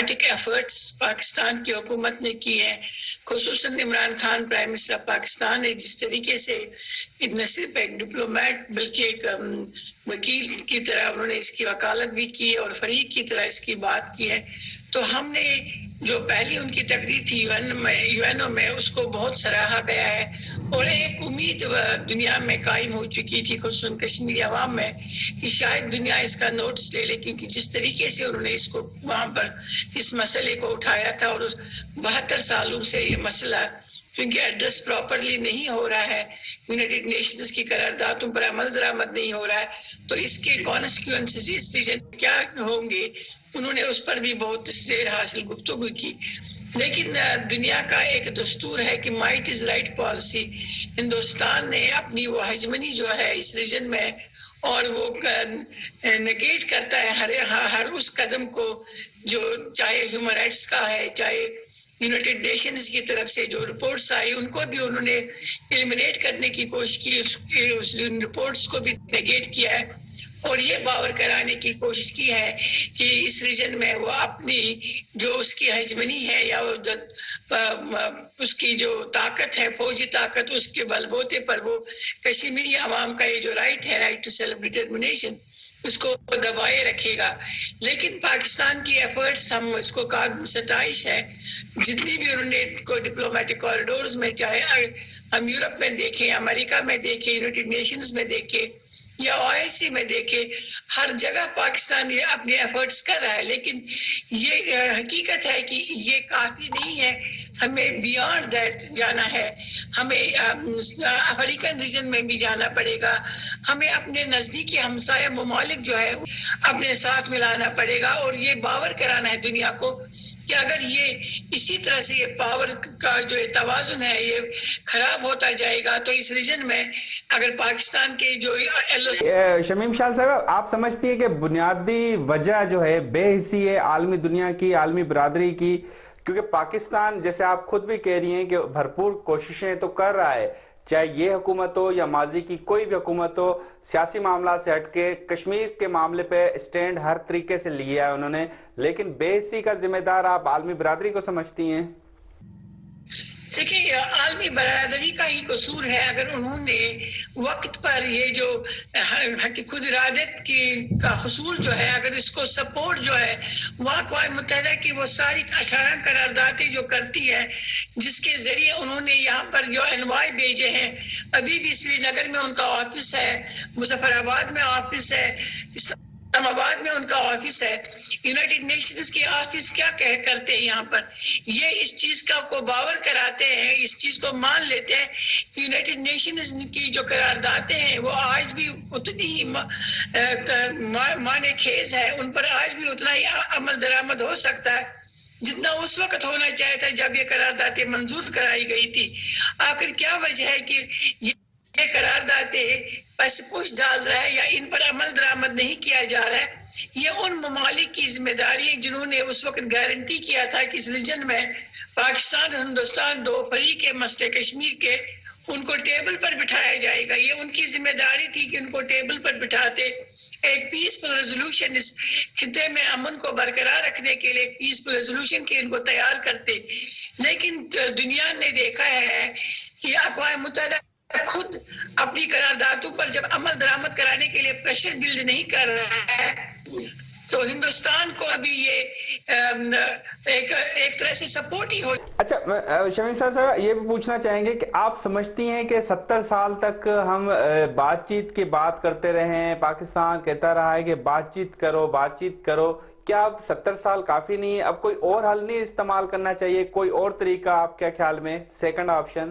Efforts Pakistan کی حکومت نے کی ہیں، خصوصاً Imran Khan prime minister of Pakistan نے جس طریقے سے نہ صرف ایک ڈپلومیٹ بلکہ ایک وکیل کی طرح انہوں نے اس کی وکالت بھی کی اور فریق کی طرح اس کی بات کی ہے، تو ہم نے جو پہلی ان کی تقریر تھی یو این او میں اس کو بہت سراہا گیا ہے، اور ایک امید دنیا میں قائم ہو چکی تھی خصوصاً کشمیری عوام میں کہ شاید دنیا اس کا نوٹس لے لے، کیونکہ جس طریقے سے انہوں نے اس کو وہاں پر اس مسئلے کو اٹھایا تھا، اور 72 سالوں سے یہ مسئلہ کیونکہ ایڈریس پراپرلی نہیں ہو رہا ہے، یونائٹڈ نیشنز کی قراردادوں پر عمل درآمد نہیں ہو رہا ہے، تو اس کے کانسیکوینسز اس ریجن کیا ہوں گے، انہوں نے اس پر بھی بہت زیر حاصل گفتگو کی۔ لیکن دنیا کا ایک دستور ہے کہ might is right policy, Hindustan نے اپنی وہ ہیجمنی جو ہے اس ریجن میں اور وہ نگیٹ کرتا ہے ہر اس قدم کو جو چاہے ہیومن رائٹس کا ہے، چاہے یونائٹڈ نیشنز کی طرف سے جو رپورٹس آئی ان کو بھی انہوں نے ایلیمنیٹ کرنے کی کوشش کی، اس رپورٹس کو بھی نگیٹ کیا ہے، اور یہ باور کرانے کی کوشش کی ہے کہ اس ریجن میں وہ اپنی جو اس کی ہیجمنی ہے یا اس کی جو طاقت ہے، فوجی طاقت، اس کے بل بوتے پر وہ کشمیری عوام کا یہ جو رائٹ ہے، رائٹ ٹو سیلف ڈٹرمنیشن، اس کو دبائے رکھے گا۔ لیکن پاکستان کی ایفرٹس ہم اس کو قابل ستائش ہے، جتنی بھی انہوں نے کو ڈپلومیٹک کوریڈورز میں، چاہے ہم یورپ میں دیکھیں، امریکہ میں دیکھیں، یونائٹڈ نیشنز میں دیکھیں یا OIC میں دیکھیں، ہر جگہ پاکستان یہ اپنے ایفرٹس کر رہا ہے، لیکن یہ حقیقت ہے کہ یہ کافی نہیں ہے، ہمیں بیانڈ دیٹ جانا ہے، ہمیں افریقن ریجن میں بھی جانا پڑے گا، ہمیں اپنے نزدیکی ہمسایہ ممالک جو ہے اپنے ساتھ ملانا پڑے گا، اور یہ باور کرانا ہے دنیا کو کہ اگر یہ اسی طرح سے یہ پاور کا جو توازن ہے یہ خراب ہوتا جائے گا تو اس ریجن میں اگر پاکستان کے جو شمیم شاہ صاحب، آپ سمجھتی ہیں کہ بنیادی وجہ جو ہے بے حسی ہے عالمی دنیا کی، عالمی برادری کی، کیونکہ پاکستان جیسے آپ خود بھی کہہ رہی ہیں کہ بھرپور کوششیں تو کر رہا ہے، چاہے یہ حکومت ہو یا ماضی کی کوئی بھی حکومت ہو، سیاسی معاملات سے ہٹ کے کشمیر کے معاملے پہ اسٹینڈ ہر طریقے سے لیا ہے انہوں نے، لیکن بے حسی کا ذمہ دار آپ عالمی برادری کو سمجھتی ہیں؟ دیکھیں، عالمی برادری کا ہی قصور ہے اگر انہوں نے وقت پر یہ جو خود ارادت کا حصول جو ہے، اگر اس کو سپورٹ جو ہے وہ اقوام متحدہ کی وہ ساری 18 قراردادیں جو کرتی ہے، جس کے ذریعے انہوں نے یہاں پر جو انواع بھیجے ہیں، ابھی بھی سری نگر میں ان کا آفس ہے، مظفر آباد میں آفس ہے، اسلام آباد میں ان کا آفس ہے، یونائٹڈ نیشنز کے آفس کیا کرتے ہیں یہاں پر، یہ اس چیز کا کو باور کراتے ہیں، اس چیز کو مان لیتے ہیں کہ یونائٹڈ نیشنز کی جو قراردادیں ہیں وہ آج بھی اتنی ہی معنی خیز ہے، ان پر آج بھی اتنا ہی عمل درآمد ہو سکتا ہے جتنا اس وقت ہونا چاہیے تھا جب یہ قراردادیں منظور کرائی گئی تھی۔ آخر کیا وجہ ہے کہ یہ قراردادیں پیسے پوش ڈال رہا ہے یا ان پر عمل درآمد نہیں کیا جا رہا ہے؟ یہ ان ممالک کی ذمہ داری ہے جنہوں نے اس وقت گارنٹی کیا تھا کہ اس ریجن میں پاکستان اور ہندوستان دو فریق کے مسئلے کشمیر کے ان کو ٹیبل پر بٹھایا جائے گا، یہ ان کی ذمہ داری تھی کہ ان کو ٹیبل پر بٹھاتے، ایک پیسفل ریزولوشن اس خطے میں امن کو برقرار رکھنے کے لیے پیسفل ریزولوشن کے ان کو تیار کرتے، لیکن دنیا نے دیکھا ہے کہ اقوام متحدہ خود اپنی قراردادوں پر جب عمل درآمد کرانے کے لیے پریشر بلڈ نہیں کر رہا ہے تو ہندوستان کو ابھی یہ ایک طرح سے سپورٹ ہی ہو۔ اچھا شمیم صاحب یہ بھی پوچھنا چاہیں گے کہ آپ سمجھتی ہیں کہ 70 سال تک ہم بات چیت کی بات کرتے رہے ہیں، پاکستان کہتا رہا ہے کہ بات چیت کرو، کیا اب 70 سال کافی نہیں ہے؟ اب کوئی اور حل نہیں استعمال کرنا چاہیے، کوئی اور طریقہ آپ کیا خیال میں سیکنڈ آپشن؟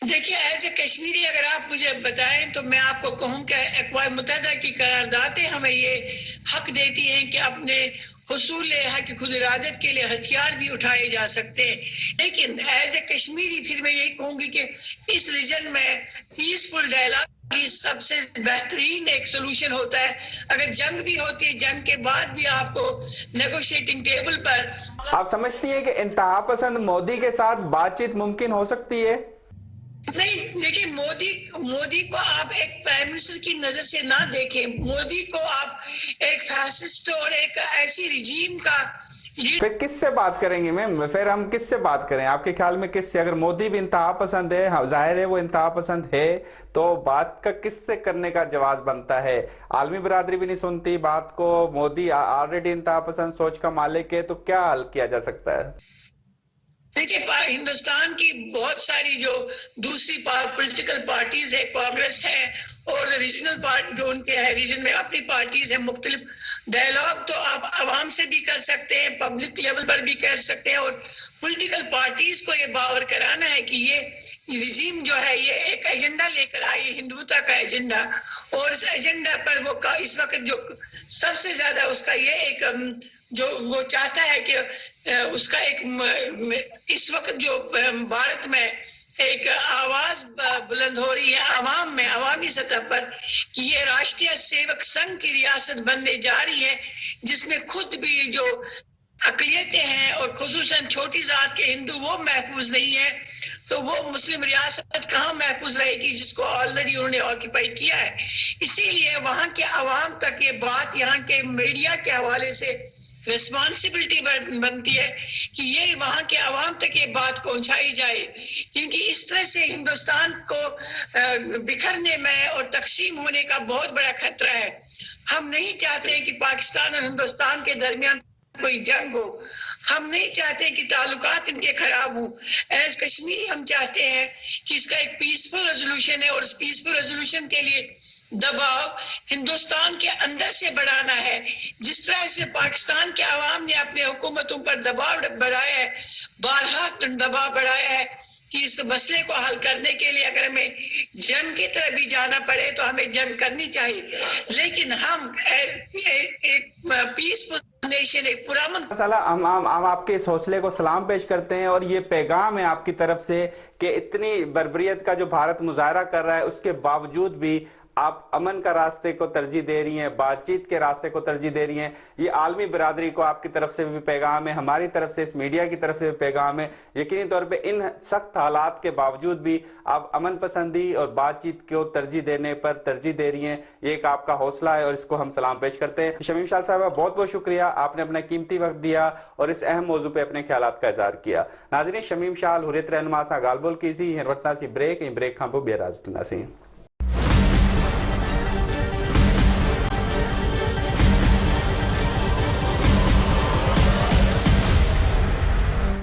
دیکھیے، ایز اے کشمیری اگر آپ مجھے بتائیں تو میں آپ کو کہوں کہ اقوام متحدہ کی قراردادیں ہمیں یہ حق دیتی ہیں کہ اپنے حصول حق خود ارادت کے لیے ہتھیار بھی اٹھائے جا سکتے ہیں، لیکن ایز اے کشمیری پھر میں یہی کہوں گی کہ اس ریجن میں پیسفل ڈائلاگ سب سے بہترین ایک سولوشن ہوتا ہے۔ اگر جنگ بھی ہوتی ہے، جنگ کے بعد بھی آپ کو نیگوشیٹنگ ٹیبل پر آپ سمجھتی ہیں کہ انتہا پسند مودی کے ساتھ بات چیت ممکن ہو سکتی ہے؟ نہیں، دیکھیں، مودی کو آپ ایک پرائم منسٹر کی نظر سے نہ دیکھیں، مودی کو آپ ایک فیسسٹ اور ایک ایسی رجیم کا پھر کس سے بات کریں گے میم؟ پھر ہم کس سے بات کریں آپ کے خیال میں؟ کس سے؟ اگر مودی بھی انتہا پسند ہے، ظاہر ہے وہ انتہا پسند ہے، تو بات کا کس سے کرنے کا جواز بنتا ہے؟ عالمی برادری بھی نہیں سنتی بات کو، مودی آلریڈی انتہا پسند سوچ کا مالک ہے، تو کیا حل کیا جا سکتا ہے؟ دیکھیے ہندوستان کی بہت ساری جو دوسری پولیٹیکل پارٹیز ہے، کانگریس ہے اور ریجنل پارٹ جو ان کے ہے، ریجن میں اپنی پارٹیز ہیں، مختلف ڈائلاگ تو آپ عوام سے بھی کر سکتے ہیں، پبلک لیول پر بھی کر سکتے ہیں، اور پولیٹیکل پارٹیز کو یہ باور کرانا ہے کہ یہ رجیم جو ہے یہ ایک ایجنڈا لے کر آئی، ہندوتا کا ایجنڈا، اور اس ایجنڈا پر وہ اس وقت جو سب سے زیادہ اس کا یہ ایک جو وہ چاہتا ہے کہ اس کا ایک اس وقت جو بھارت میں ایک آواز بلند ہو رہی ہے عوام میں، عوامی سطح پر، کہ یہ راشٹریہ سیوک سنگھ کی ریاست بننے جا رہی ہے، جس میں خود بھی جو اقلیتیں ہیں اور خصوصاً چھوٹی ذات کے ہندو وہ محفوظ نہیں ہے، تو وہ مسلم ریاست کہاں محفوظ رہے گی جس کو آلریڈی انہوں نے آکیپائی کیا ہے۔ اسی لیے وہاں کے عوام تک یہ بات، یہاں کے میڈیا کے حوالے سے ریسپانسبلٹی بنتی ہے کہ یہ وہاں کے عوام تک یہ بات پہنچائی جائے، کیونکہ اس طرح سے ہندوستان کو بکھرنے میں اور تقسیم ہونے کا بہت بڑا خطرہ ہے۔ ہم نہیں چاہتے کہ پاکستان اور ہندوستان کے درمیان کوئی جنگ ہو، ہم نہیں چاہتے کہ تعلقات ان کے خراب ہوں۔ ایز کشمیری ہم چاہتے ہیں کہ اس کا ایک پیسفل ریزولوشن ہے، اور اس پیسفل ریزولوشن کے لیے دباؤ ہندوستان کے اندر سے بڑھانا ہے، جس طرح سے پاکستان کے عوام نے اپنے حکومتوں پر دباؤ بڑھایا ہے، بارہا دباؤ بڑھایا ہے کہ اس مسئلے کو حل کرنے کے لیے اگر ہمیں جنگ کی طرف بھی جانا پڑے تو ہمیں جنگ کرنی چاہیے، لیکن ہم ایک پیسفل نیشن، ایک پرامن ہم آپ کے اس حوصلے کو سلام پیش کرتے ہیں، اور یہ پیغام ہے آپ کی طرف سے کہ اتنی بربریت کا جو بھارت مظاہرہ کر رہا ہے اس کے باوجود بھی آپ امن کا راستے کو ترجیح دے رہی ہیں، بات چیت کے راستے کو ترجیح دے رہی ہیں۔ یہ عالمی برادری کو آپ کی طرف سے بھی پیغام ہے، ہماری طرف سے، اس میڈیا کی طرف سے بھی پیغام ہے، یقینی طور پہ ان سخت حالات کے باوجود بھی آپ امن پسندی اور بات چیت کو ترجیح دینے پر ترجیح دے رہی ہیں۔ یہ ایک آپ کا حوصلہ ہے اور اس کو ہم سلام پیش کرتے ہیں۔ شمیم شال صاحبہ بہت بہت شکریہ، آپ نے اپنا قیمتی وقت دیا اور اس اہم موضوع پہ اپنے خیالات کا اظہار کیا۔ ناظرین، شمیم شال حریت رہنما سا گال بول کیسی ہیں وقتنا سی بریک کھاں پو بیراز تنا سی۔